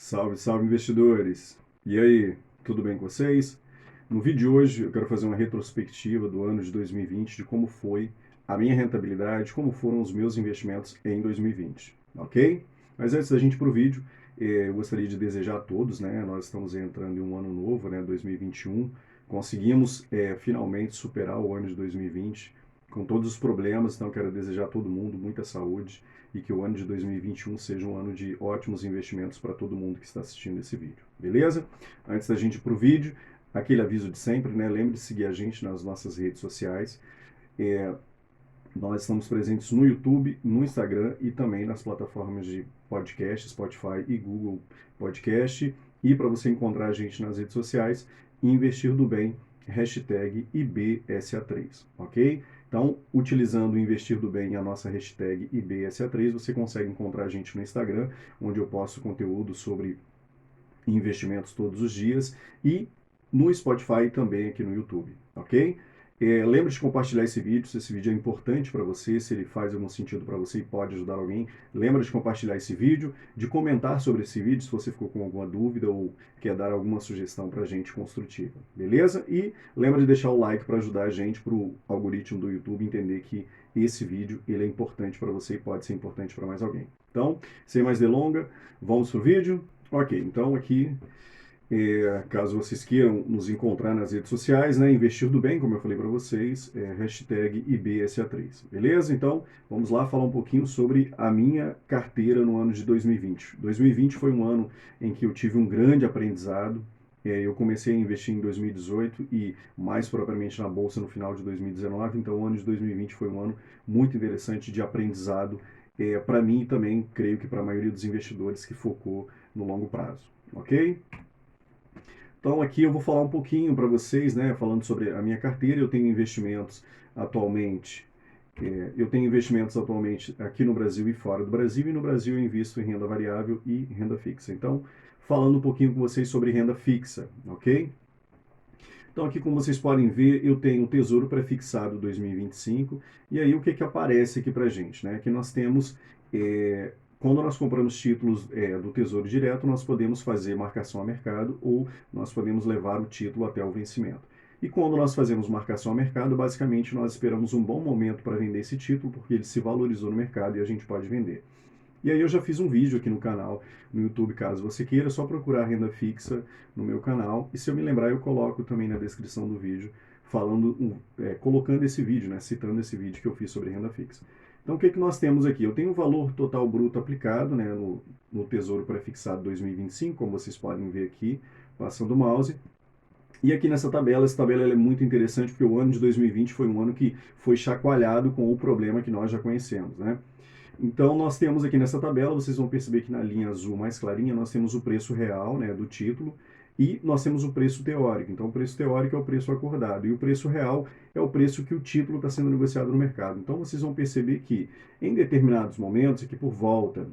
Salve, salve investidores! E aí, tudo bem com vocês? No vídeo de hoje eu quero fazer uma retrospectiva do ano de 2020, de como foi a minha rentabilidade, como foram os meus investimentos em 2020, ok? Mas antes da gente ir para o vídeo, eu gostaria de desejar a todos, né? Nós estamos entrando em um ano novo, né? 2021. Conseguimos finalmente superar o ano de 2020 com todos os problemas, então quero desejar a todo mundo muita saúde e que o ano de 2021 seja um ano de ótimos investimentos para todo mundo que está assistindo esse vídeo, beleza? Antes da gente ir para o vídeo, aquele aviso de sempre, né? Lembre de seguir a gente nas nossas redes sociais. É, Nós estamos presentes no YouTube, no Instagram e também nas plataformas de podcast, Spotify e Google Podcast. E para você encontrar a gente nas redes sociais, Investir do Bem, hashtag IBSA3, ok? Então, utilizando o Investir do Bem e a nossa hashtag IBSA3, você consegue encontrar a gente no Instagram, onde eu posto conteúdo sobre investimentos todos os dias, e no Spotify e também aqui no YouTube, ok? Lembre de compartilhar esse vídeo, se esse vídeo é importante para você, se ele faz algum sentido para você e pode ajudar alguém. Lembra de compartilhar esse vídeo, de comentar sobre esse vídeo se você ficou com alguma dúvida ou quer dar alguma sugestão para a gente construtiva, beleza? E lembra de deixar o like para ajudar a gente, para o algoritmo do YouTube entender que esse vídeo ele é importante para você e pode ser importante para mais alguém. Então, sem mais delongas, vamos para o vídeo. Ok, então aqui, caso vocês queiram nos encontrar nas redes sociais, né, Investir do Bem, como eu falei para vocês, hashtag IBSA3, beleza? Então, vamos lá falar um pouquinho sobre a minha carteira no ano de 2020. 2020 foi um ano em que eu tive um grande aprendizado. Eu comecei a investir em 2018 e mais propriamente na Bolsa no final de 2019, então o ano de 2020 foi um ano muito interessante de aprendizado para mim e também creio que para a maioria dos investidores que focou no longo prazo, ok? Então aqui eu vou falar um pouquinho para vocês, né, falando sobre a minha carteira. Eu tenho investimentos atualmente, aqui no Brasil e fora do Brasil, e no Brasil eu invisto em renda variável e renda fixa. Então, falando um pouquinho com vocês sobre renda fixa, ok? Então aqui, como vocês podem ver, eu tenho o Tesouro Prefixado 2025, e aí o que aparece aqui para gente, né? Que nós temos, quando nós compramos títulos do Tesouro Direto, nós podemos fazer marcação a mercado ou nós podemos levar o título até o vencimento. E quando nós fazemos marcação a mercado, basicamente nós esperamos um bom momento para vender esse título, porque ele se valorizou no mercado e a gente pode vender. E aí eu já fiz um vídeo aqui no canal, no YouTube, caso você queira, é só procurar renda fixa no meu canal. E se eu me lembrar, eu coloco também na descrição do vídeo, colocando esse vídeo, né, citando esse vídeo que eu fiz sobre renda fixa. Então o que nós temos aqui? Eu tenho o valor total bruto aplicado, né, no Tesouro Prefixado 2025, como vocês podem ver aqui, passando o mouse. E aqui nessa tabela, essa tabela é muito interessante porque o ano de 2020 foi um ano que foi chacoalhado com o problema que nós já conhecemos, né? Então, nós temos aqui nessa tabela, vocês vão perceber que na linha azul mais clarinha, nós temos o preço real, né, do título, e nós temos o preço teórico. Então, o preço teórico é o preço acordado, e o preço real é o preço que o título está sendo negociado no mercado. Então, vocês vão perceber que, em determinados momentos, aqui por volta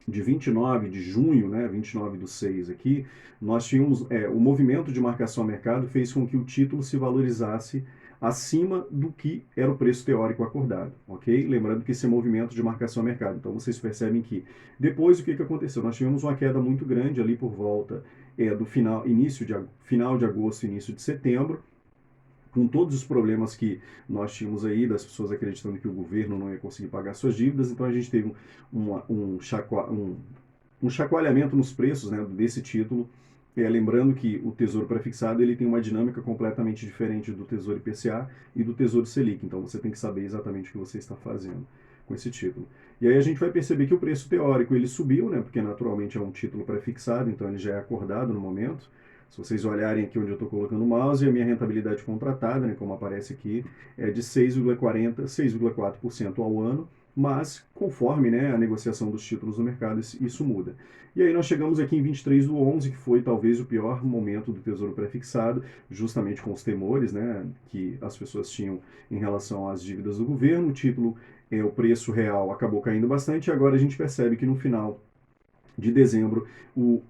de 29 de junho, né, 29/6 aqui, nós tínhamos o movimento de marcação a mercado fez com que o título se valorizasse acima do que era o preço teórico acordado, ok? Lembrando que esse é movimento de marcação a mercado. Então vocês percebem que depois o que aconteceu? Nós tivemos uma queda muito grande ali por volta do final de agosto, início de setembro, com todos os problemas que nós tínhamos aí, das pessoas acreditando que o governo não ia conseguir pagar suas dívidas, então a gente teve um chacoalhamento nos preços, né, desse título. Lembrando que o Tesouro Prefixado ele tem uma dinâmica completamente diferente do Tesouro IPCA e do Tesouro Selic, então você tem que saber exatamente o que você está fazendo com esse título. E aí a gente vai perceber que o preço teórico ele subiu, né, porque naturalmente é um título prefixado, então ele já é acordado no momento. Se vocês olharem aqui onde eu estou colocando o mouse, a minha rentabilidade contratada, né, como aparece aqui, é de 6,4% ao ano, mas conforme, né, a negociação dos títulos no mercado, isso muda. E aí nós chegamos aqui em 23/11, que foi talvez o pior momento do Tesouro Prefixado, justamente com os temores, né, que as pessoas tinham em relação às dívidas do governo. O título, o preço real acabou caindo bastante, e agora a gente percebe que no final de dezembro, o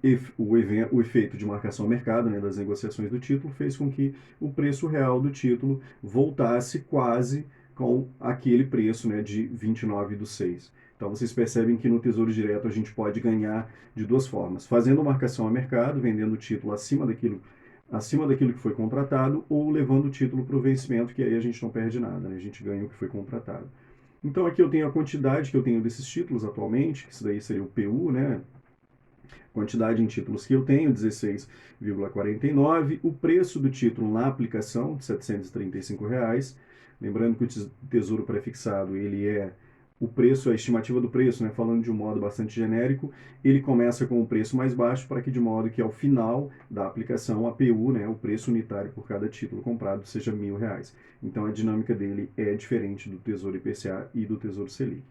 efeito de marcação ao mercado, né, das negociações do título, fez com que o preço real do título voltasse quase com aquele preço, né, de 29/6. Então vocês percebem que no Tesouro Direto a gente pode ganhar de duas formas: fazendo marcação a mercado, vendendo o título acima daquilo que foi contratado, ou levando o título para o vencimento, que aí a gente não perde nada, né? A gente ganha o que foi contratado. Então aqui eu tenho a quantidade que eu tenho desses títulos atualmente, isso daí seria o PU, né? Quantidade em títulos que eu tenho, 16,49. O preço do título na aplicação, R$ 735. Lembrando que o Tesouro Prefixado, ele é o preço, a estimativa do preço, né, falando de um modo bastante genérico, ele começa com o preço mais baixo para que de modo que ao final da aplicação, a PU, né, o preço unitário por cada título comprado, seja R$ 1.000. Então a dinâmica dele é diferente do Tesouro IPCA e do Tesouro Selic.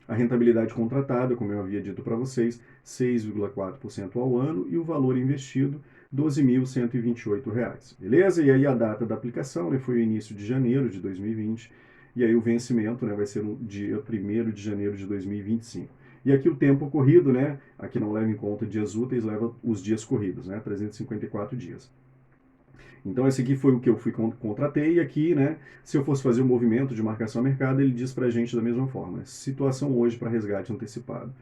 A rentabilidade contratada, como eu havia dito para vocês, 6,4% ao ano e o valor investido, R$ 12.128. Beleza? E aí a data da aplicação, né, foi o início de janeiro de 2020 e aí o vencimento, né, vai ser no dia 1º de janeiro de 2025. E aqui o tempo corrido, né, aqui não leva em conta dias úteis, leva os dias corridos, né, 354 dias. Então esse aqui foi o que eu contratei e aqui, né, se eu fosse fazer o movimento de marcação a mercado, ele diz pra gente da mesma forma, situação hoje para resgate antecipado.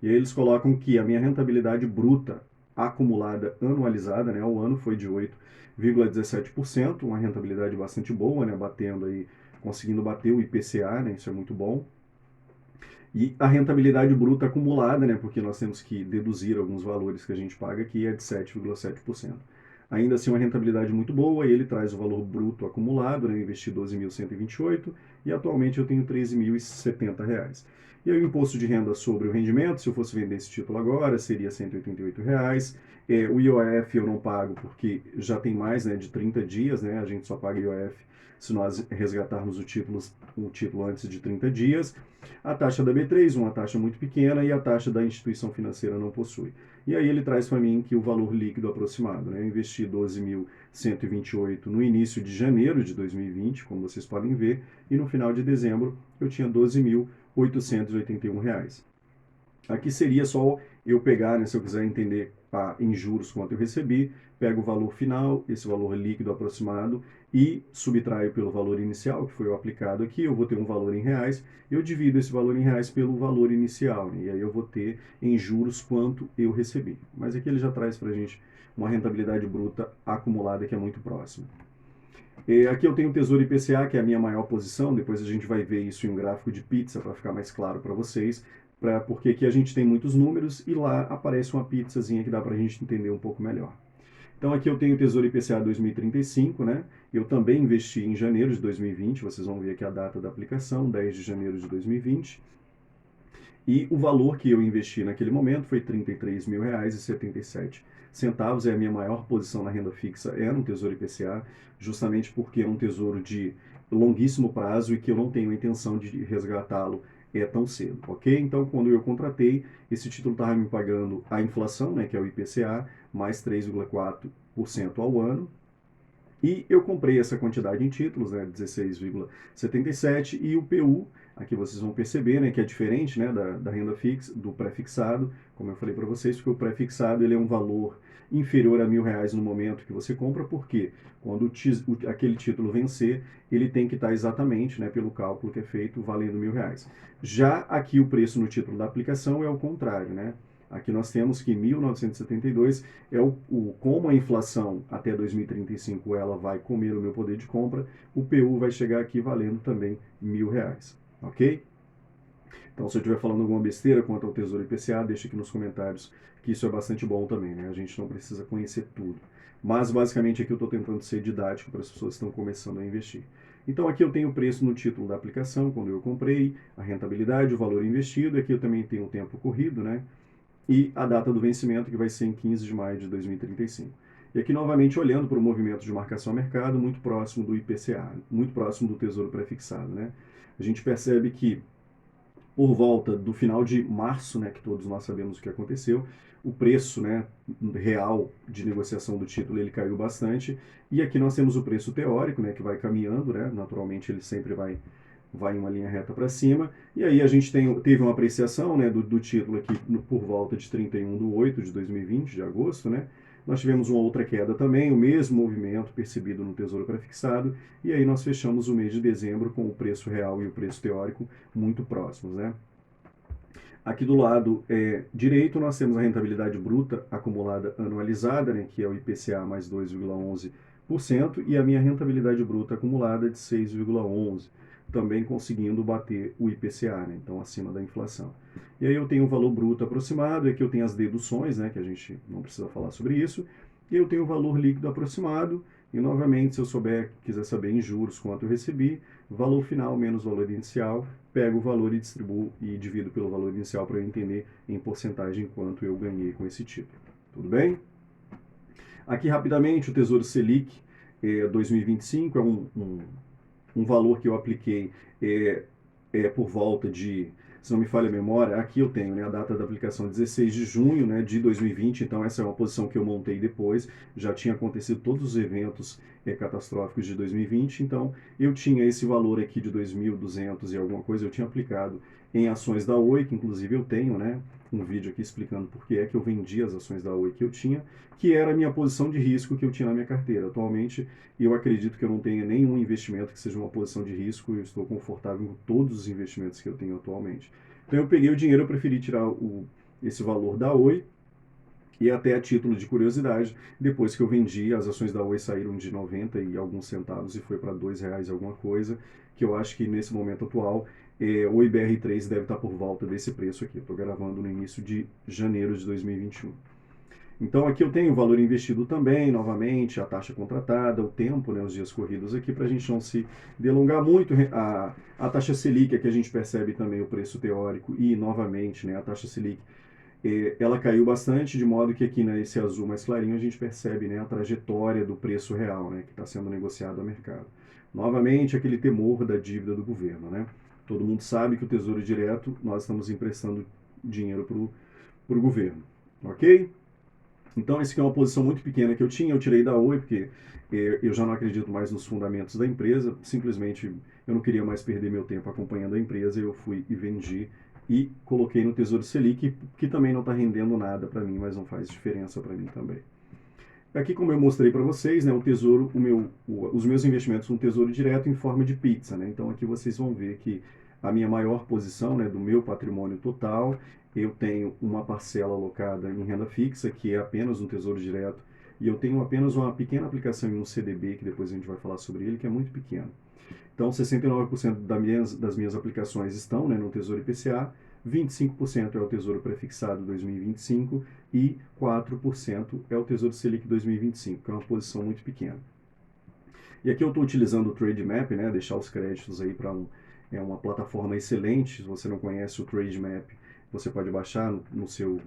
E aí eles colocam que a minha rentabilidade bruta acumulada anualizada, né, ao ano foi de 8,17%, uma rentabilidade bastante boa, né, batendo aí, conseguindo bater o IPCA, né, isso é muito bom. E a rentabilidade bruta acumulada, né, porque nós temos que deduzir alguns valores que a gente paga aqui, é de 7,7%. Ainda assim, uma rentabilidade muito boa, e ele traz o valor bruto acumulado, né, eu investi 12.128 e atualmente eu tenho R$ 13.070. E aí o imposto de renda sobre o rendimento, se eu fosse vender esse título agora, seria R$ 188. O IOF eu não pago porque já tem mais, né, de 30 dias, né, a gente só paga IOF se nós resgatarmos o título antes de 30 dias. A taxa da B3, uma taxa muito pequena, e a taxa da instituição financeira não possui. E aí ele traz para mim que o valor líquido aproximado, né? Eu investi 12.128 no início de janeiro de 2020, como vocês podem ver, e no final de dezembro eu tinha R$ 12.881. Aqui seria só eu pegar, né, se eu quiser entender em juros quanto eu recebi, pego o valor final, esse valor líquido aproximado, e subtraio pelo valor inicial, que foi o aplicado aqui, eu vou ter um valor em reais, eu divido esse valor em reais pelo valor inicial, né, e aí eu vou ter em juros quanto eu recebi. Mas aqui ele já traz para a gente uma rentabilidade bruta acumulada que é muito próxima. Aqui eu tenho o Tesouro IPCA, que é a minha maior posição, depois a gente vai ver isso em um gráfico de pizza para ficar mais claro para vocês, porque aqui a gente tem muitos números e lá aparece uma pizzazinha que dá para a gente entender um pouco melhor. Então aqui eu tenho o Tesouro IPCA 2035, né? Eu também investi em janeiro de 2020, vocês vão ver aqui a data da aplicação, 10 de janeiro de 2020. E o valor que eu investi naquele momento foi R$ 33.077. É a minha maior posição na renda fixa, é no Tesouro IPCA, justamente porque é um tesouro de longuíssimo prazo e que eu não tenho a intenção de resgatá-lo tão cedo, ok? Então, quando eu contratei, esse título estava me pagando a inflação, né, que é o IPCA, mais 3,4% ao ano, e eu comprei essa quantidade em títulos, né, 16,77, e o PU, aqui vocês vão perceber, né, que é diferente, né, da renda fixa, do pré-fixado, como eu falei para vocês, porque o pré-fixado ele é um valor inferior a R$ 1.000 no momento que você compra, porque quando aquele título vencer, ele tem que estar exatamente, né, pelo cálculo que é feito, valendo R$ 1.000. Já aqui o preço no título da aplicação é o contrário, né? Aqui nós temos que 1972 é como a inflação até 2035 ela vai comer o meu poder de compra, o PU vai chegar aqui valendo também R$ 1.000, ok? Então, se eu estiver falando alguma besteira quanto ao Tesouro IPCA, deixa aqui nos comentários que isso é bastante bom também, né? A gente não precisa conhecer tudo. Mas, basicamente, aqui eu estou tentando ser didático para as pessoas que estão começando a investir. Então, aqui eu tenho o preço no título da aplicação, quando eu comprei, a rentabilidade, o valor investido, aqui eu também tenho o tempo corrido, né? E a data do vencimento, que vai ser em 15 de maio de 2035. E aqui, novamente, olhando para o movimento de marcação a mercado, muito próximo do IPCA, muito próximo do Tesouro Prefixado, né? A gente percebe que, por volta do final de março, né, que todos nós sabemos o que aconteceu, o preço, né, real de negociação do título ele caiu bastante. E aqui nós temos o preço teórico, né, que vai caminhando, né, naturalmente ele sempre vai em uma linha reta para cima, e aí a gente teve uma apreciação, né, do título aqui por volta de 31/8 de 2020, de agosto, né, nós tivemos uma outra queda também, o mesmo movimento percebido no Tesouro Prefixado, e aí nós fechamos o mês de dezembro com o preço real e o preço teórico muito próximos, né. Aqui do lado direito nós temos a rentabilidade bruta acumulada anualizada, né, que é o IPCA mais 2,11%, e a minha rentabilidade bruta acumulada de 6,11%, também conseguindo bater o IPCA, né, então acima da inflação. E aí eu tenho o valor bruto aproximado, e aqui eu tenho as deduções, né, que a gente não precisa falar sobre isso, e eu tenho o valor líquido aproximado, e novamente, se eu quiser saber em juros quanto eu recebi, valor final menos valor inicial, pego o valor e distribuo e divido pelo valor inicial para eu entender em porcentagem quanto eu ganhei com esse título. Tudo bem? Aqui rapidamente o Tesouro Selic 2025 é um valor que eu apliquei por volta de, se não me falha a memória, aqui eu tenho, né, a data da aplicação 16 de junho, né, de 2020, então essa é uma posição que eu montei depois, já tinha acontecido todos os eventos catastróficos de 2020, então eu tinha esse valor aqui de 2.200 e alguma coisa, eu tinha aplicado em ações da Oi, que inclusive eu tenho, né, um vídeo aqui explicando por que é que eu vendi as ações da Oi que eu tinha, que era a minha posição de risco que eu tinha na minha carteira. Atualmente, eu acredito que eu não tenha nenhum investimento que seja uma posição de risco, eu estou confortável com todos os investimentos que eu tenho atualmente. Então eu peguei o dinheiro, eu preferi tirar esse valor da Oi, e até a título de curiosidade, depois que eu vendi, as ações da Oi saíram de 90 e alguns centavos e foi para R$ 2 alguma coisa, que eu acho que nesse momento atual, o IBR3 deve estar por volta desse preço aqui. Estou gravando no início de janeiro de 2021. Então aqui eu tenho o valor investido também, novamente, a taxa contratada, o tempo, né, os dias corridos aqui, para a gente não se delongar muito. A taxa Selic, aqui a gente percebe também o preço teórico e, novamente, né, a taxa Selic ela caiu bastante, de modo que aqui nesse azul mais clarinho a gente percebe, né, a trajetória do preço real, né, que está sendo negociado ao mercado. Novamente, aquele temor da dívida do governo. Né? Todo mundo sabe que o Tesouro Direto, nós estamos emprestando dinheiro para o governo. Ok? Então, essa aqui é uma posição muito pequena que eu tinha, eu tirei da Oi, porque eu já não acredito mais nos fundamentos da empresa, simplesmente eu não queria mais perder meu tempo acompanhando a empresa, eu fui e vendi e coloquei no Tesouro Selic, que também não está rendendo nada para mim, mas não faz diferença para mim também. Aqui, como eu mostrei para vocês, né, o tesouro, os meus investimentos no Tesouro Direto em forma de pizza. Né? Então aqui vocês vão ver que a minha maior posição, né, do meu patrimônio total, eu tenho uma parcela alocada em renda fixa, que é apenas um Tesouro Direto, e eu tenho apenas uma pequena aplicação em um CDB, que depois a gente vai falar sobre ele, que é muito pequeno. Então, 69% das minhas aplicações estão, né, no Tesouro IPCA, 25% é o Tesouro Prefixado 2025 e 4% é o Tesouro Selic 2025, que é uma posição muito pequena. E aqui eu estou utilizando o Trademap, né, deixar os créditos aí para uma plataforma excelente. Se você não conhece o Trademap, você pode baixar no seu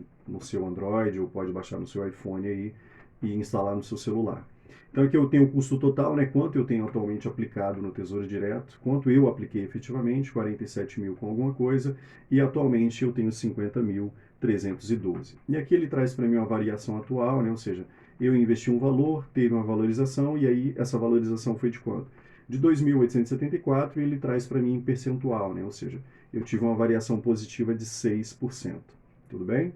Android ou pode baixar no seu iPhone aí e instalar no seu celular. Então aqui eu tenho o custo total, né, quanto eu tenho atualmente aplicado no Tesouro Direto, quanto eu apliquei efetivamente, 47 mil com alguma coisa, e atualmente eu tenho 50.312. E aqui ele traz para mim uma variação atual, né, ou seja, eu investi um valor, teve uma valorização, e aí essa valorização foi de quanto? De 2.874, e ele traz para mim em percentual, né, ou seja, eu tive uma variação positiva de 6%. Tudo bem?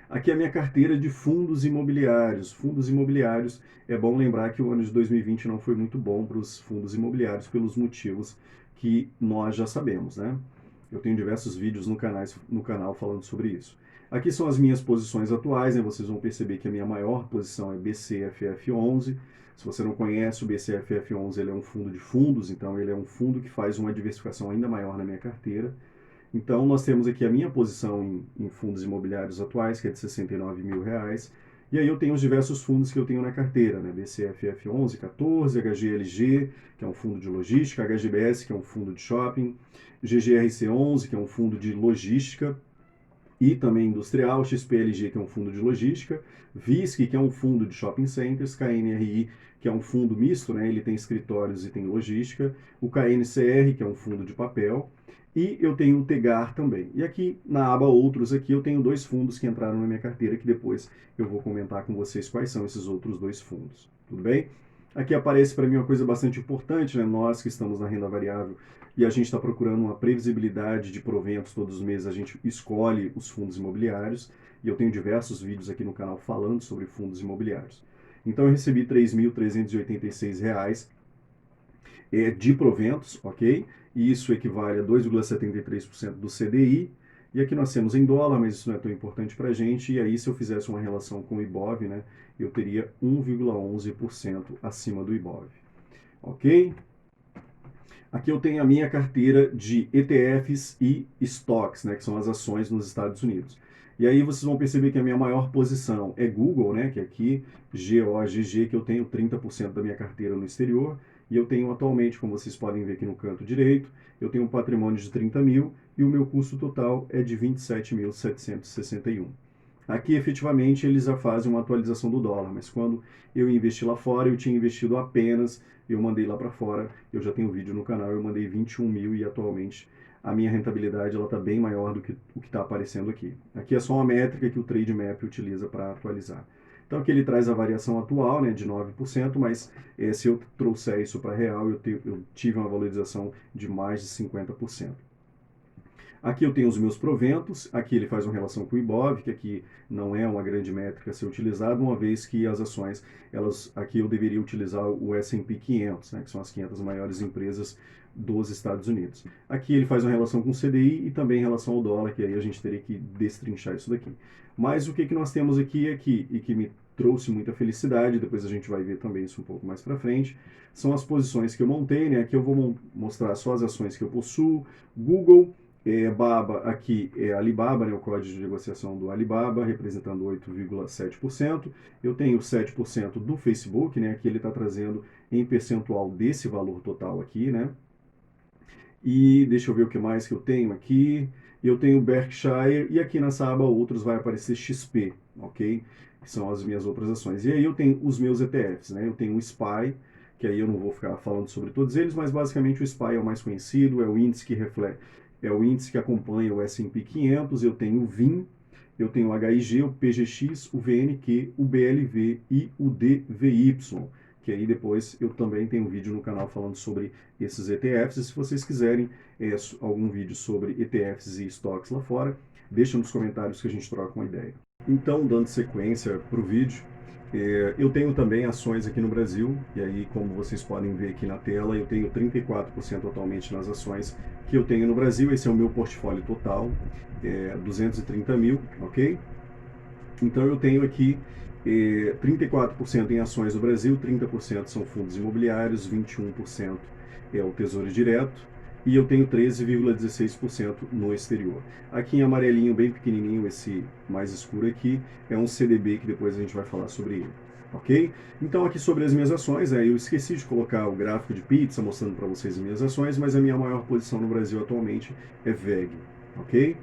Aqui é a minha carteira de fundos imobiliários. Fundos imobiliários, é bom lembrar que o ano de 2020 não foi muito bom para os fundos imobiliários pelos motivos que nós já sabemos, né? Eu tenho diversos vídeos no canal falando sobre isso. Aqui são as minhas posições atuais, né? Vocês vão perceber que a minha maior posição é BCFF11. Se você não conhece, o BCFF11 ele é um fundo de fundos, então ele é um fundo que faz uma diversificação ainda maior na minha carteira. Então, nós temos aqui a minha posição em fundos imobiliários atuais, que é de R$ 69 mil. E aí eu tenho os diversos fundos que eu tenho na carteira, né? BCFF11, 14, HGLG, que é um fundo de logística, HGBS, que é um fundo de shopping, GGRC11, que é um fundo de logística e também industrial, XPLG, que é um fundo de logística, VISC, que é um fundo de shopping centers, KNRI, que é um fundo misto, né? Ele tem escritórios e tem logística, o KNCR, que é um fundo de papel, e eu tenho o Tegar também. E aqui na aba Outros, aqui eu tenho dois fundos que entraram na minha carteira, que depois eu vou comentar com vocês quais são esses outros dois fundos. Tudo bem? Aqui aparece para mim uma coisa bastante importante, né? Nós que estamos na renda variável e a gente está procurando uma previsibilidade de proventos todos os meses, a gente escolhe os fundos imobiliários, e eu tenho diversos vídeos aqui no canal falando sobre fundos imobiliários. Então eu recebi R$ 3.386 de proventos, ok? E isso equivale a 2,73% do CDI, E aqui nós temos em dólar, mas isso não é tão importante para a gente. E aí, se eu fizesse uma relação com o Ibov, né, eu teria 1,11% acima do Ibov. Ok? Aqui eu tenho a minha carteira de ETFs e stocks, né, que são as ações nos Estados Unidos. E aí vocês vão perceber que a minha maior posição é Google, né, que é aqui, GOGG, que eu tenho 30% da minha carteira no exterior. E eu tenho atualmente, como vocês podem ver aqui no canto direito, eu tenho um patrimônio de 30 mil e o meu custo total é de 27.761. Aqui, efetivamente, eles já fazem uma atualização do dólar, mas quando eu investi lá fora, eu tinha investido apenas, eu mandei lá para fora, eu já tenho vídeo no canal, eu mandei 21 mil e atualmente a minha rentabilidade está bem maior do que o que está aparecendo aqui. Aqui é só uma métrica que o Trademap utiliza para atualizar. Então aqui ele traz a variação atual, né, de 9%, mas se eu trouxer isso para real, eu tive uma valorização de mais de 50%. Aqui eu tenho os meus proventos, aqui ele faz uma relação com o Ibov, que aqui não é uma grande métrica a ser utilizada, uma vez que as ações, aqui eu deveria utilizar o S&P 500, né, que são as 500 maiores empresas dos Estados Unidos. Aqui ele faz uma relação com o CDI e também em relação ao dólar, que aí a gente teria que destrinchar isso daqui. Mas o que nós temos aqui e que me trouxe muita felicidade, depois a gente vai ver também isso um pouco mais para frente, são as posições que eu montei, né? Aqui eu vou mostrar só as ações que eu possuo, Google, BABA aqui é Alibaba, né, o código de negociação do Alibaba, representando 8,7%. Eu tenho 7% do Facebook, né, aqui ele está trazendo em percentual desse valor total aqui, né. E deixa eu ver o que mais que eu tenho aqui. Eu tenho Berkshire e aqui nessa aba outros vai aparecer XP, ok? Que são as minhas outras ações. E aí eu tenho os meus ETFs, né? Eu tenho o SPY, que aí eu não vou ficar falando sobre todos eles, mas basicamente o SPY é o mais conhecido, é o índice que reflete, é o índice que acompanha o S&P 500. Eu tenho o VIM, eu tenho o HIG, o PGX, o VNQ, o BLV e o DVY, que aí depois eu também tenho um vídeo no canal falando sobre esses ETFs. E se vocês quiserem algum vídeo sobre ETFs e estoques lá fora, deixa nos comentários que a gente troca uma ideia. Então, dando sequência para o vídeo, eu tenho também ações aqui no Brasil, e aí, como vocês podem ver aqui na tela, eu tenho 34% atualmente nas ações que eu tenho no Brasil. Esse é o meu portfólio total, 230 mil, ok? Então eu tenho aqui 34% em ações do Brasil, 30% são fundos imobiliários, 21% é o Tesouro Direto, e eu tenho 13,16% no exterior. Aqui em amarelinho, bem pequenininho, esse mais escuro aqui, é um CDB que depois a gente vai falar sobre ele. Ok? Então aqui sobre as minhas ações, eu esqueci de colocar o gráfico de pizza mostrando para vocês as minhas ações, mas a minha maior posição no Brasil atualmente é VEG, ok?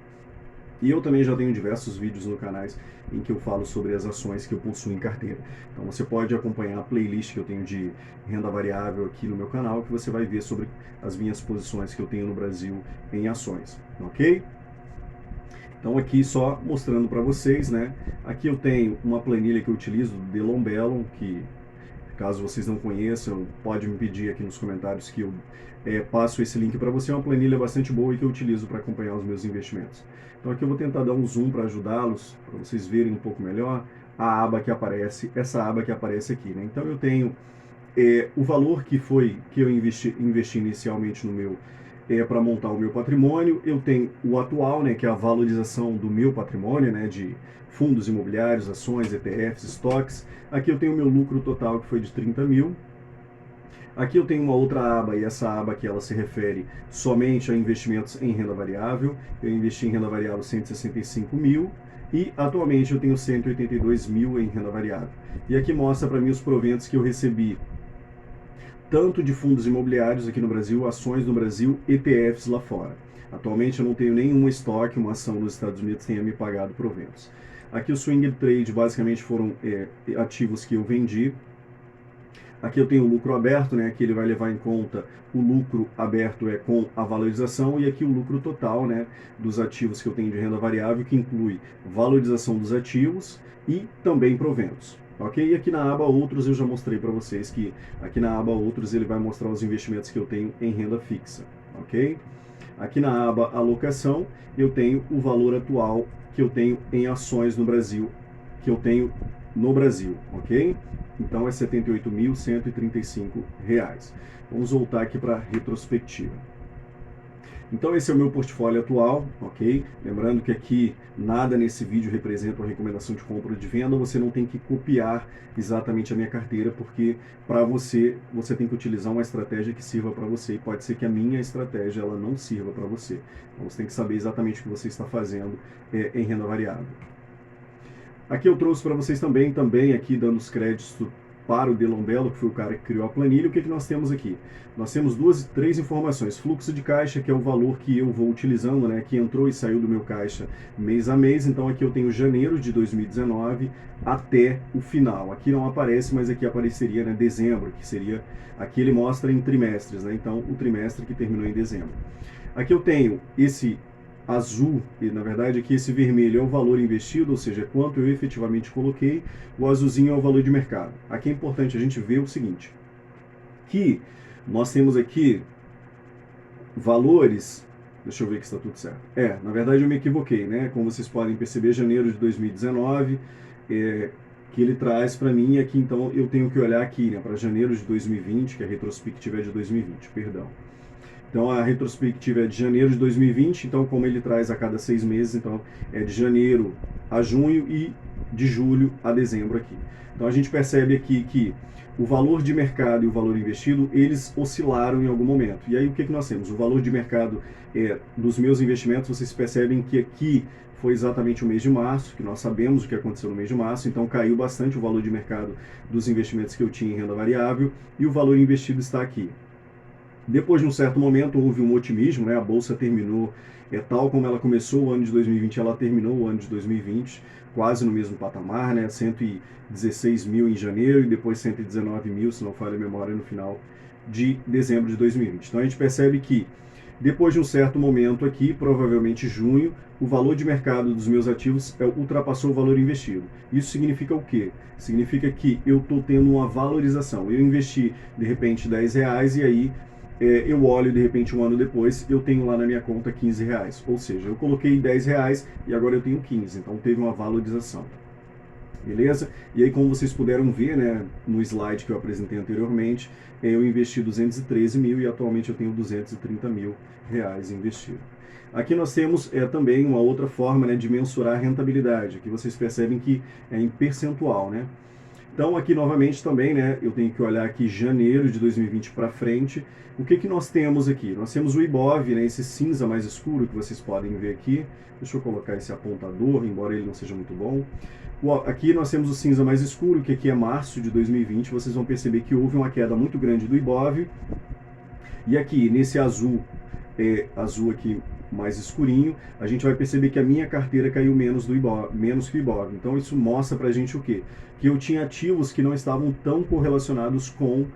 E eu também já tenho diversos vídeos no canal em que eu falo sobre as ações que eu possuo em carteira. Então você pode acompanhar a playlist que eu tenho de renda variável aqui no meu canal, que você vai ver sobre as minhas posições que eu tenho no Brasil em ações, ok? Então aqui só mostrando para vocês, né? Aqui eu tenho uma planilha que eu utilizo do Delon Bellon, que caso vocês não conheçam, pode me pedir aqui nos comentários que eu passo esse link para você. É uma planilha bastante boa e que eu utilizo para acompanhar os meus investimentos. Então aqui eu vou tentar dar um zoom para ajudá-los, para vocês verem um pouco melhor a aba que aparece, essa aba que aparece aqui, né? Então eu tenho o valor que eu investi inicialmente no meu para montar o meu patrimônio. Eu tenho o atual, né, que é a valorização do meu patrimônio, né, de fundos imobiliários, ações, ETFs, estoques. Aqui eu tenho o meu lucro total, que foi de 30 mil. Aqui eu tenho uma outra aba, e essa aba aqui ela se refere somente a investimentos em renda variável. Eu investi em renda variável 165 mil e atualmente eu tenho 182 mil em renda variável. E aqui mostra para mim os proventos que eu recebi, tanto de fundos imobiliários aqui no Brasil, ações no Brasil, ETFs lá fora. Atualmente eu não tenho nenhum estoque, uma ação nos Estados Unidos tenha me pagado proventos. Aqui o swing trade basicamente foram ativos que eu vendi. Aqui eu tenho o lucro aberto, né? Aqui ele vai levar em conta o lucro aberto com a valorização, e aqui o lucro total, né, dos ativos que eu tenho de renda variável, que inclui valorização dos ativos e também proventos. Ok? E aqui na aba Outros eu já mostrei para vocês que aqui na aba Outros ele vai mostrar os investimentos que eu tenho em renda fixa. Ok? Aqui na aba Alocação eu tenho o valor atual que eu tenho em ações no Brasil, que eu tenho no Brasil, ok? Então é R$ 78.135. Vamos voltar aqui para a retrospectiva. Então esse é o meu portfólio atual, ok? Lembrando que aqui nada nesse vídeo representa uma recomendação de compra ou de venda, você não tem que copiar exatamente a minha carteira, porque para você tem que utilizar uma estratégia que sirva para você, e pode ser que a minha estratégia ela não sirva para você. Então você tem que saber exatamente o que você está fazendo em renda variável. Aqui eu trouxe para vocês também aqui dando os créditos para o Delon Bello, que foi o cara que criou a planilha. O que nós temos aqui? Nós temos três informações. Fluxo de caixa, que é o valor que eu vou utilizando, né, que entrou e saiu do meu caixa mês a mês. Então aqui eu tenho janeiro de 2019 até o final. Aqui não aparece, mas aqui apareceria, né, dezembro, que seria... Aqui ele mostra em trimestres, né, então o trimestre que terminou em dezembro. Aqui eu tenho esse azul, e na verdade aqui esse vermelho é o valor investido, ou seja, quanto eu efetivamente coloquei, o azulzinho é o valor de mercado. Aqui é importante a gente ver o seguinte, que nós temos aqui valores, deixa eu ver que está tudo certo. Na verdade eu me equivoquei, né? Como vocês podem perceber, janeiro de 2019, que ele traz para mim aqui, então eu tenho que olhar aqui, né, para janeiro de 2020, que a retrospectiva é de 2020, perdão. Então a retrospectiva é de janeiro de 2020, então como ele traz a cada 6 meses, então é de janeiro a junho e de julho a dezembro aqui. Então a gente percebe aqui que o valor de mercado e o valor investido, eles oscilaram em algum momento. E aí o que nós temos? O valor de mercado dos meus investimentos, vocês percebem que aqui foi exatamente o mês de março, que nós sabemos o que aconteceu no mês de março, então caiu bastante o valor de mercado dos investimentos que eu tinha em renda variável, e o valor investido está aqui. Depois de um certo momento houve um otimismo, né? A bolsa terminou, tal como ela começou o ano de 2020, ela terminou o ano de 2020 quase no mesmo patamar, né? 116 mil em janeiro e depois 119 mil, se não falha a memória, no final de dezembro de 2020. Então a gente percebe que depois de um certo momento aqui, provavelmente junho, o valor de mercado dos meus ativos ultrapassou o valor investido. Isso significa o quê? Significa que eu estou tendo uma valorização. Eu investi, de repente, R$10 e aí eu olho, de repente, um ano depois, eu tenho lá na minha conta R$15. Ou seja, eu coloquei R$10 e agora eu tenho 15. Então teve uma valorização. Beleza? E aí, como vocês puderam ver, né, no slide que eu apresentei anteriormente, eu investi 213 mil e atualmente eu tenho 230 mil reais investido. Aqui nós temos também uma outra forma, né, de mensurar a rentabilidade. Aqui vocês percebem que é em percentual, né? Então aqui novamente também, né, eu tenho que olhar aqui janeiro de 2020 para frente. O que nós temos aqui? Nós temos o IBOV, né, esse cinza mais escuro que vocês podem ver aqui. Deixa eu colocar esse apontador, embora ele não seja muito bom. Aqui nós temos o cinza mais escuro, que aqui é março de 2020. Vocês vão perceber que houve uma queda muito grande do IBOV. E aqui, nesse azul aqui mais escurinho, a gente vai perceber que a minha carteira caiu menos que o IBOV. Então isso mostra pra gente o quê? Que eu tinha ativos que não estavam tão correlacionados com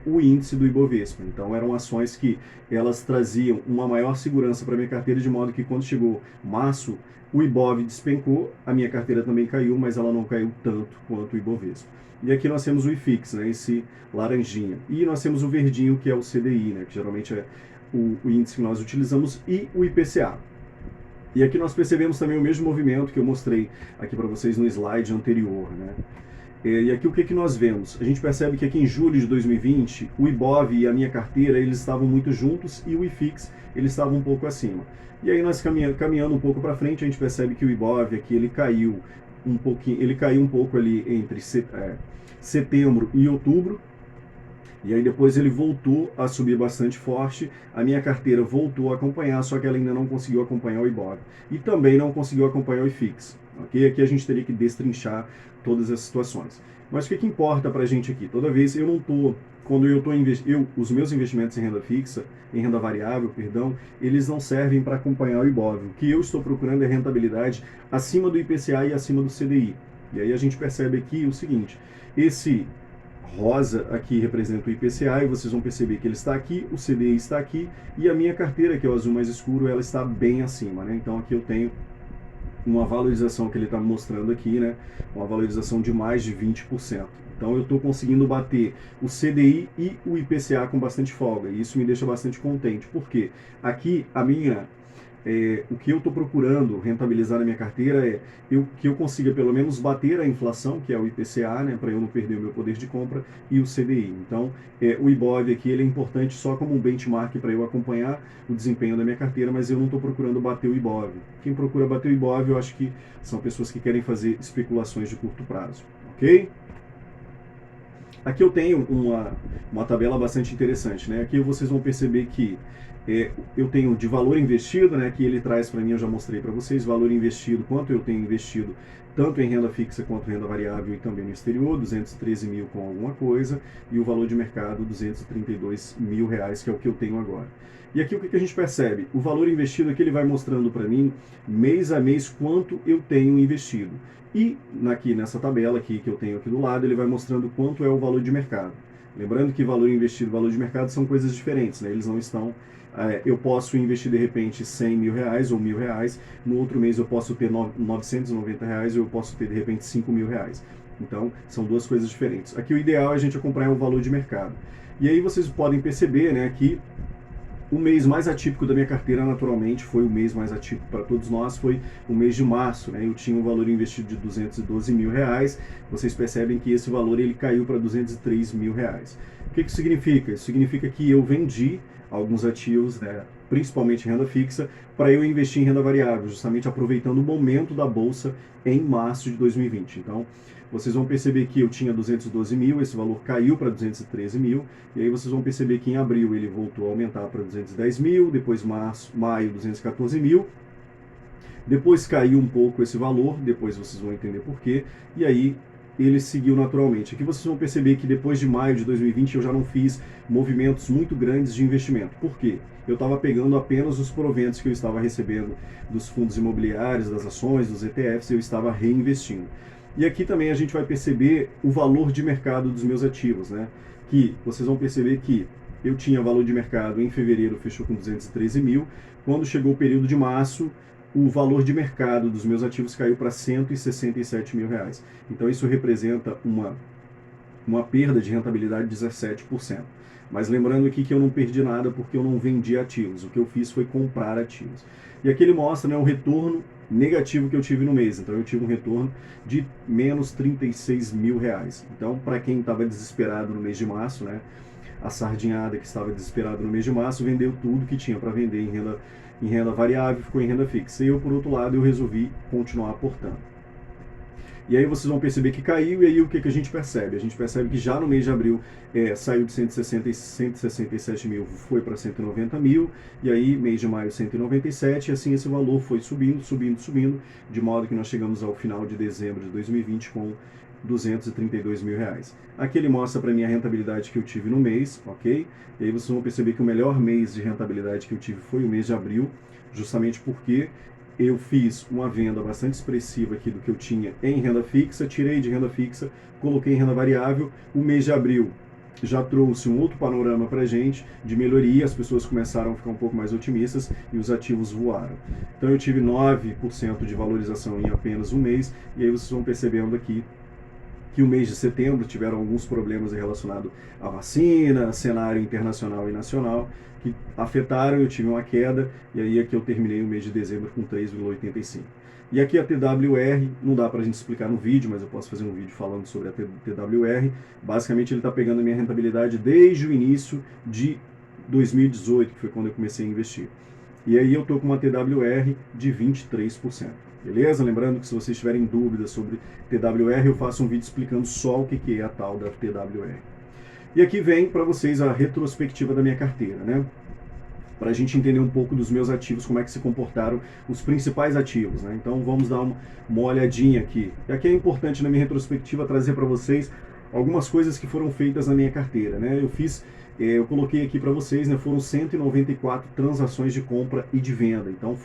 o índice do Ibovespa. Então eram ações que elas traziam uma maior segurança para minha carteira, de modo que quando chegou março, o IBOV despencou, a minha carteira também caiu, mas ela não caiu tanto quanto o Ibovespa. E aqui nós temos o IFIX, né, esse laranjinha. E nós temos o verdinho, que é o CDI, né, que geralmente é o índice que nós utilizamos, e o IPCA. E aqui nós percebemos também o mesmo movimento que eu mostrei aqui para vocês no slide anterior, né? E aqui o que nós vemos? A gente percebe que aqui em julho de 2020, o IBOV e a minha carteira, eles estavam muito juntos, e o IFIX, ele estava um pouco acima. E aí nós caminhando um pouco para frente, a gente percebe que o IBOV aqui, ele caiu um pouco ali entre setembro e outubro. E aí depois ele voltou a subir bastante forte, a minha carteira voltou a acompanhar, só que ela ainda não conseguiu acompanhar o IBOV. E também não conseguiu acompanhar o IFIX. Okay? Aqui a gente teria que destrinchar todas as situações. Mas o que importa pra gente aqui? Toda vez os meus investimentos em renda fixa, em renda variável, perdão, eles não servem para acompanhar o IBOV. O que eu estou procurando é rentabilidade acima do IPCA e acima do CDI. E aí a gente percebe aqui o seguinte, esse rosa aqui representa o IPCA e vocês vão perceber que ele está aqui, o CDI está aqui e a minha carteira, que é o azul mais escuro, ela está bem acima, né? Então aqui eu tenho uma valorização que ele está mostrando aqui, né? Uma valorização de mais de 20%. Então eu estou conseguindo bater o CDI e o IPCA com bastante folga e isso me deixa bastante contente, porque aqui a minha o que eu estou procurando rentabilizar na minha carteira é que eu consiga pelo menos bater a inflação, que é o IPCA, né, para eu não perder o meu poder de compra, e o CDI. Então, o IBOV aqui ele é importante só como um benchmark para eu acompanhar o desempenho da minha carteira, mas eu não estou procurando bater o IBOV. Quem procura bater o IBOV, eu acho que são pessoas que querem fazer especulações de curto prazo, ok? Aqui eu tenho uma tabela bastante interessante, né? Aqui vocês vão perceber que eu tenho de valor investido, né? Que ele traz para mim, eu já mostrei para vocês, valor investido, quanto eu tenho investido, tanto em renda fixa quanto renda variável e também no exterior, 213 mil com alguma coisa, e o valor de mercado, 232 mil reais, que é o que eu tenho agora. E aqui o que a gente percebe? O valor investido aqui ele vai mostrando para mim, mês a mês, quanto eu tenho investido. E aqui nessa tabela aqui que eu tenho aqui do lado, ele vai mostrando quanto é o valor de mercado. Lembrando que valor investido e valor de mercado são coisas diferentes, né? Eles não estão... eu posso investir de repente 100 mil reais ou R$ 1.000, no outro mês eu posso ter 990 reais ou eu posso ter de repente 5 mil reais. Então, são duas coisas diferentes. Aqui o ideal é a gente acompanhar o valor de mercado. E aí vocês podem perceber, né, que o mês mais atípico da minha carteira, naturalmente, foi o mês mais atípico para todos nós, foi o mês de março, né? Eu tinha um valor investido de 212 mil reais, vocês percebem que esse valor ele caiu para 203 mil reais. O que isso significa? Isso significa que eu vendi alguns ativos, né, principalmente renda fixa, para eu investir em renda variável, justamente aproveitando o momento da bolsa em março de 2020. Então, vocês vão perceber que eu tinha 212 mil, esse valor caiu para 213 mil, e aí vocês vão perceber que em abril ele voltou a aumentar para 210 mil, depois maio 214 mil, depois caiu um pouco esse valor, depois vocês vão entender por quê, e aí ele seguiu naturalmente. Aqui vocês vão perceber que depois de maio de 2020 eu já não fiz movimentos muito grandes de investimento. Por quê? Eu estava pegando apenas os proventos que eu estava recebendo dos fundos imobiliários, das ações, dos ETFs, e eu estava reinvestindo. E aqui também a gente vai perceber o valor de mercado dos meus ativos, né? Que vocês vão perceber que eu tinha valor de mercado em fevereiro, fechou com 213 mil. Quando chegou o período de março, o valor de mercado dos meus ativos caiu para 167 mil reais. Então isso representa uma perda de rentabilidade de 17%. Mas lembrando aqui que eu não perdi nada porque eu não vendi ativos. O que eu fiz foi comprar ativos. E aqui ele mostra, né, o retorno negativo que eu tive no mês. Então eu tive um retorno de menos 36 mil reais. Então, para quem estava desesperado no mês de março, né, a sardinhada que estava desesperada no mês de março, vendeu tudo que tinha para vender em renda variável, ficou em renda fixa. E eu, por outro lado, eu resolvi continuar aportando. E aí vocês vão perceber que caiu, e aí o que a gente percebe? A gente percebe que já no mês de abril saiu de 167 mil, foi para 190 mil, e aí mês de maio 197, e assim esse valor foi subindo, subindo, subindo, de modo que nós chegamos ao final de dezembro de 2020 com 232 mil reais. Aqui ele mostra para mim a rentabilidade que eu tive no mês, ok? E aí vocês vão perceber que o melhor mês de rentabilidade que eu tive foi o mês de abril, justamente porque eu fiz uma venda bastante expressiva aqui do que eu tinha em renda fixa, tirei de renda fixa, coloquei em renda variável. O mês de abril já trouxe um outro panorama para a gente de melhoria, as pessoas começaram a ficar um pouco mais otimistas e os ativos voaram. Então eu tive 9% de valorização em apenas um mês, e aí vocês vão percebendo aqui que o mês de setembro tiveram alguns problemas relacionados à vacina, cenário internacional e nacional, que afetaram, eu tive uma queda, e aí aqui eu terminei o mês de dezembro com 3,85. E aqui a TWR, não dá para a gente explicar no vídeo, mas eu posso fazer um vídeo falando sobre a TWR. Basicamente ele está pegando a minha rentabilidade desde o início de 2018, que foi quando eu comecei a investir. E aí eu estou com uma TWR de 23%. Beleza? Lembrando que se vocês tiverem dúvidas sobre TWR, eu faço um vídeo explicando só o que é a tal da TWR. E aqui vem para vocês a retrospectiva da minha carteira, né? Para a gente entender um pouco dos meus ativos, como é que se comportaram os principais ativos, né? Então vamos dar uma olhadinha aqui. E aqui é importante na minha retrospectiva trazer para vocês algumas coisas que foram feitas na minha carteira, né? Eu coloquei aqui para vocês, né, foram 194 transações de compra e de venda. Então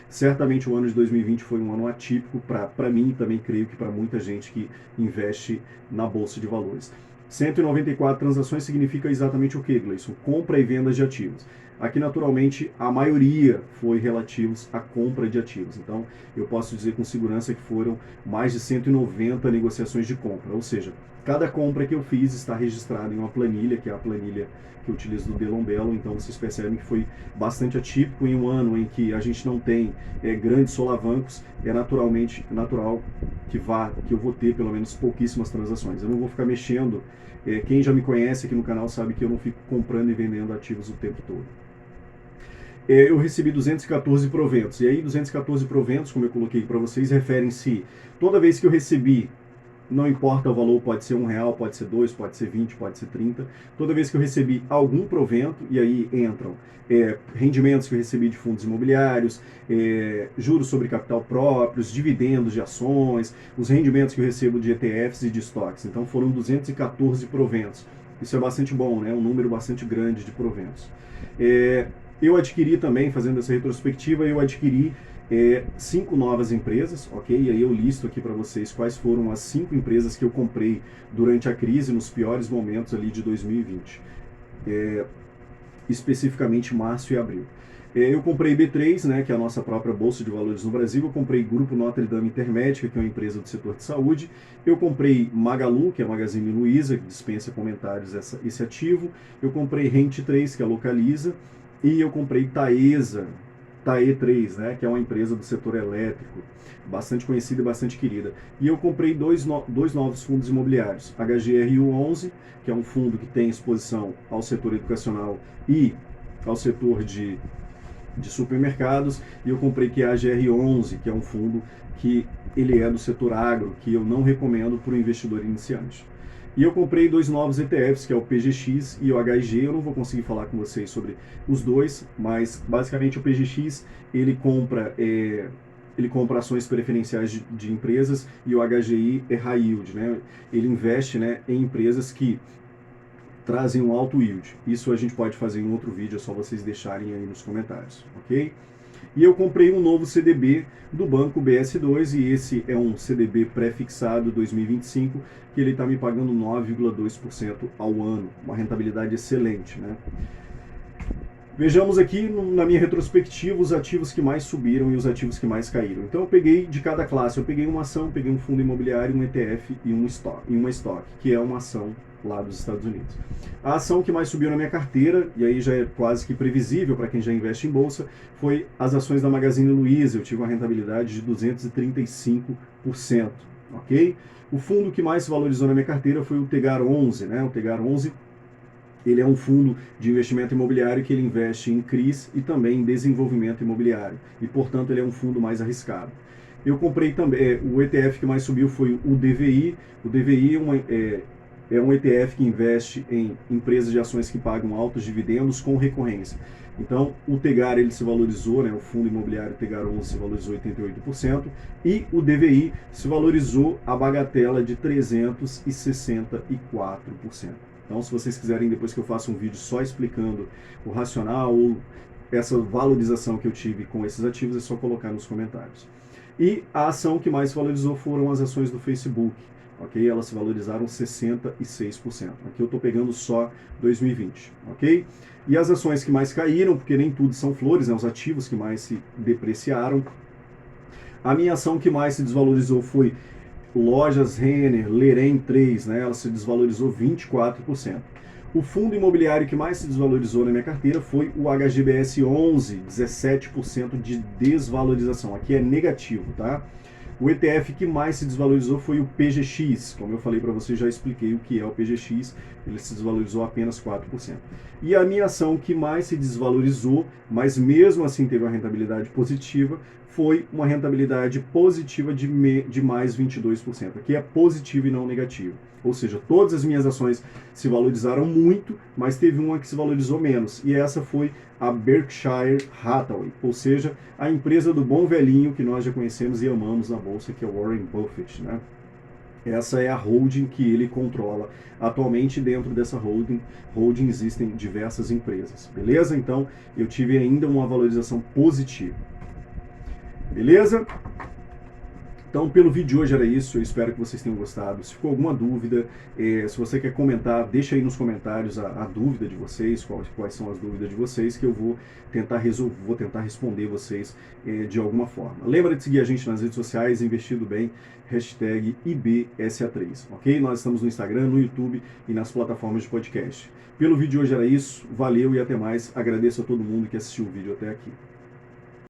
certamente o ano de 2020 foi um ano atípico para mim e também creio que para muita gente que investe na Bolsa de Valores. 194 transações significa exatamente o que, Gleison? Compra e venda de ativos. Aqui, naturalmente, a maioria foi relativos à compra de ativos. Então, eu posso dizer com segurança que foram mais de 190 negociações de compra. Ou seja, cada compra que eu fiz está registrada em uma planilha, que é a planilha que eu utilizo do Delon Bello. Então, vocês percebem que foi bastante atípico em um ano em que a gente não tem grandes solavancos. É naturalmente natural que eu vou ter pelo menos pouquíssimas transações. Eu não vou ficar mexendo. Quem já me conhece aqui no canal sabe que eu não fico comprando e vendendo ativos o tempo todo. Eu recebi 214 proventos. E aí, 214 proventos, como eu coloquei para vocês, referem-se toda vez que eu recebi, não importa o valor, pode ser R$1, pode ser 2, pode ser 20, pode ser 30. Toda vez que eu recebi algum provento, e aí entram rendimentos que eu recebi de fundos imobiliários, juros sobre capital próprios, dividendos de ações, os rendimentos que eu recebo de ETFs e de estoques. Então foram 214 proventos. Isso é bastante bom, né? Um número bastante grande de proventos. Eu adquiri também, fazendo essa retrospectiva, eu adquiri 5 novas empresas, ok? E aí eu listo aqui para vocês quais foram as 5 empresas que eu comprei durante a crise, nos piores momentos ali de 2020. Especificamente março e abril. Eu comprei B3, né, que é a nossa própria Bolsa de Valores no Brasil. Eu comprei Grupo Notre Dame Intermédica, que é uma empresa do setor de saúde. Eu comprei Magalu, que é a Magazine Luiza, que dispensa comentários esse ativo. Eu comprei Rente 3, que é a Localiza. E eu comprei Taesa, TAE3, né, que é uma empresa do setor elétrico, bastante conhecida e bastante querida. E eu comprei dois novos fundos imobiliários, HGRU11, que é um fundo que tem exposição ao setor educacional e ao setor de supermercados, e eu comprei que é a AGR11, que é um fundo que ele é do setor agro, que eu não recomendo para o investidor iniciante. E eu comprei 2 novos ETFs, que é o PGX e o HIG. Eu não vou conseguir falar com vocês sobre os dois, mas basicamente o PGX ele compra ações preferenciais de empresas, e o HGI é high yield, né? Ele investe, né, em empresas que trazem um alto yield. Isso a gente pode fazer em outro vídeo, é só vocês deixarem aí nos comentários, ok? E eu comprei um novo CDB do banco BS2, e esse é um CDB pré-fixado 2025, que ele está me pagando 9,2% ao ano, uma rentabilidade excelente, né? Vejamos aqui na minha retrospectiva os ativos que mais subiram e os ativos que mais caíram. Então eu peguei de cada classe, eu peguei uma ação, peguei um fundo imobiliário, um ETF e uma stock, que é uma ação lá dos Estados Unidos. A ação que mais subiu na minha carteira, e aí já é quase que previsível para quem já investe em bolsa, foi as ações da Magazine Luiza. Eu tive uma rentabilidade de 235%, ok? O fundo que mais se valorizou na minha carteira foi o Tegar 11, né? O Tegar 11, ele é um fundo de investimento imobiliário que ele investe em CRIs e também em desenvolvimento imobiliário, e portanto ele é um fundo mais arriscado. Eu comprei também, o ETF que mais subiu foi o DVI. O DVI é um ETF que investe em empresas de ações que pagam altos dividendos com recorrência. Então, o Tegar ele se valorizou, né, o fundo imobiliário Tegar 11 se valorizou 88%, e o DVI se valorizou a bagatela de 364%. Então, se vocês quiserem, depois que eu faça um vídeo só explicando o racional ou essa valorização que eu tive com esses ativos, é só colocar nos comentários. E a ação que mais se valorizou foram as ações do Facebook. Ok? Elas se valorizaram 66%. Aqui eu estou pegando só 2020, ok? E as ações que mais caíram, porque nem tudo são flores, né? Os ativos que mais se depreciaram. A minha ação que mais se desvalorizou foi Lojas Renner, Lerem 3, né? Ela se desvalorizou 24%. O fundo imobiliário que mais se desvalorizou na minha carteira foi o HGBS 11, 17% de desvalorização. Aqui é negativo, tá? O ETF que mais se desvalorizou foi o PGX. Como eu falei para vocês, já expliquei o que é o PGX. Ele se desvalorizou apenas 4%. E a minha ação que mais se desvalorizou, mas mesmo assim teve uma rentabilidade positiva, foi uma rentabilidade positiva de mais 22%. Aqui é positivo e não negativo. Ou seja, todas as minhas ações se valorizaram muito, mas teve uma que se valorizou menos. E essa foi a Berkshire Hathaway, ou seja, a empresa do bom velhinho que nós já conhecemos e amamos na bolsa, que é o Warren Buffett, né? Essa é a holding que ele controla. Atualmente, dentro dessa holding existem diversas empresas, beleza? Então, eu tive ainda uma valorização positiva. Beleza? Então, pelo vídeo de hoje era isso, eu espero que vocês tenham gostado. Se ficou alguma dúvida, se você quer comentar, deixa aí nos comentários a dúvida de vocês, quais são as dúvidas de vocês, que eu vou tentar resolver, vou tentar responder vocês de alguma forma. Lembra de seguir a gente nas redes sociais, Investindo Bem, hashtag IBSA3, ok? Nós estamos no Instagram, no YouTube e nas plataformas de podcast. Pelo vídeo de hoje era isso, valeu e até mais. Agradeço a todo mundo que assistiu o vídeo até aqui.